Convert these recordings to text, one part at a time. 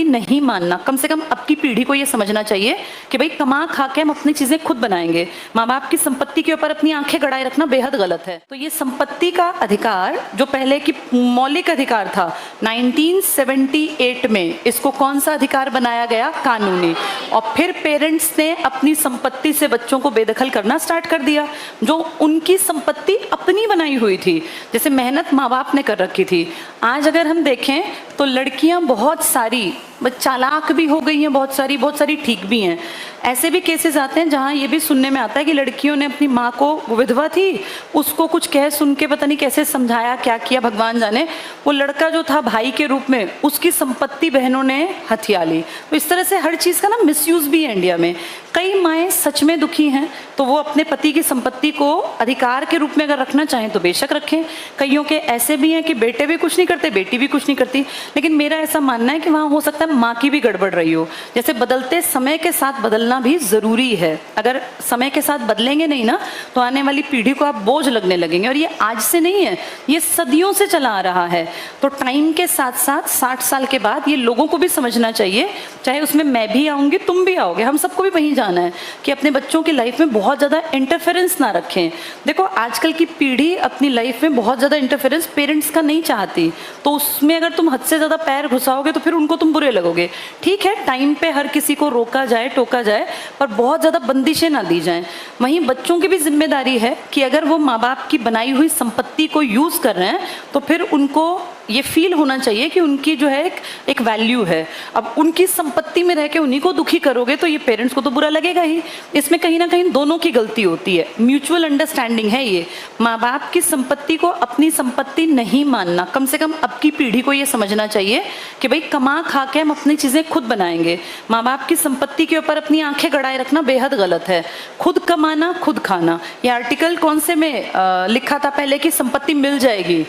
संपत्ति नहीं मानना, कम से कम अब की पीढ़ी को ये समझना चाहिए कि भाई कमा खा के हम अपनी चीजें खुद बनाएंगे। माँ बाप की संपत्ति के ऊपर अपनी आंखें गड़ाए रखना बेहद गलत है। तो ये संपत्ति का अधिकार जो पहले की मौलिक अधिकार था, 1978 में इसको कौन सा अधिकार बनाया गया? कानूनी। और फिर पेरेंट्स ने अपनी संपत्ति से बच्चों को बेदखल करना स्टार्ट कर दिया, जो उनकी संपत्ति अपनी बनाई हुई थी, जैसे मेहनत माँ बाप ने कर रखी थी। आज अगर हम देखें तो लड़कियां बहुत सारी चालाक भी हो गई हैं, बहुत सारी ठीक भी हैं। ऐसे भी केसेस आते हैं जहां ये भी सुनने में आता है कि लड़कियों ने अपनी माँ को, वो विधवा थी, उसको कुछ कह सुन के पता नहीं कैसे समझाया, क्या किया भगवान जाने, वो लड़का जो था भाई के रूप में, उसकी संपत्ति बहनों ने हथिया ली। तो इस तरह से हर चीज़ का ना मिसयूज भी है इंडिया में। कई माएँ सच में दुखी हैं, तो वो अपने पति की संपत्ति को अधिकार के रूप में अगर रखना चाहें तो बेशक रखें। कईयों के ऐसे भी हैं कि बेटे भी कुछ नहीं करते, बेटी भी कुछ नहीं करती। लेकिन मेरा ऐसा मानना है कि वहाँ हो सकता है माँ की भी गड़बड़ रही हो। जैसे बदलते समय के साथ बदलना भी ज़रूरी है। अगर समय के साथ बदलेंगे नहीं ना, तो आने वाली पीढ़ी को आप बोझ लगने लगेंगे। और ये आज से नहीं है, ये सदियों से चला आ रहा है। तो टाइम के साथ साथ 60 साल के बाद ये लोगों को भी समझना चाहिए, चाहे उसमें मैं भी आऊँगी, तुम भी आओगे, हम सबको भी वहीं जाना है, कि अपने बच्चों की लाइफ में बहुत ज़्यादा इंटरफेरेंस ना रखें। देखो आजकल की पीढ़ी अपनी लाइफ में बहुत ज़्यादा इंटरफेरेंस पेरेंट्स का नहीं चाहती, तो उसमें अगर तुम हद से ज़्यादा पैर घुसाओगे तो फिर उनको तुम बुरे लगोगे। ठीक है, टाइम पे हर किसी को रोका जाए, टोका जाए, पर बहुत ज़्यादा बंदिशें ना दी जाएं। वहीं बच्चों की भी जिम्मेदारी है कि अगर वो माँ बाप की बनाई हुई संपत्ति को यूज़ कर रहे हैं तो फिर उनको ये फील होना चाहिए कि उनकी जो है एक वैल्यू है। अब उनकी संपत्ति में रह के उन्हीं को दुखी करोगे तो ये पेरेंट्स को तो बुरा लगेगा ही। इसमें कहीं ना कहीं दोनों की गलती होती है, म्यूचुअल अंडरस्टैंडिंग है ये। माँ बाप की संपत्ति को अपनी संपत्ति नहीं मानना, कम से कम अब की पीढ़ी को ये समझना चाहिए कि भाई कमा खा के हम अपनी चीज़ें खुद बनाएंगे। माँ बाप की संपत्ति के ऊपर अपनी आंखें गड़ाए रखना बेहद गलत है। खुद कमाना, खुद खाना। ये आर्टिकल कौन से में लिखा था पहले कि संपत्ति मिल जाएगी?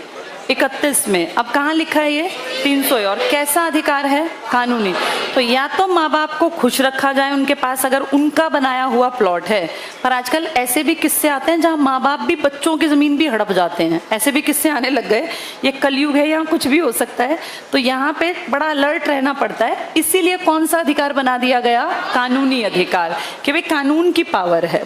31 में। अब कहाँ लिखा है ये? 300। और कैसा अधिकार है? कानूनी। तो या तो माँ बाप को खुश रखा जाए उनके पास अगर उनका बनाया हुआ प्लॉट है, पर आजकल ऐसे भी किस्से आते हैं जहाँ माँ बाप भी बच्चों की ज़मीन भी हड़प जाते हैं। ऐसे भी किस्से आने लग गए। ये कलयुग है, यहाँ कुछ भी हो सकता है। तो यहाँ पे बड़ा अलर्ट रहना पड़ता है। इसीलिए कौन सा अधिकार बना दिया गया? कानूनी अधिकार, कि भाई कानून की पावर है।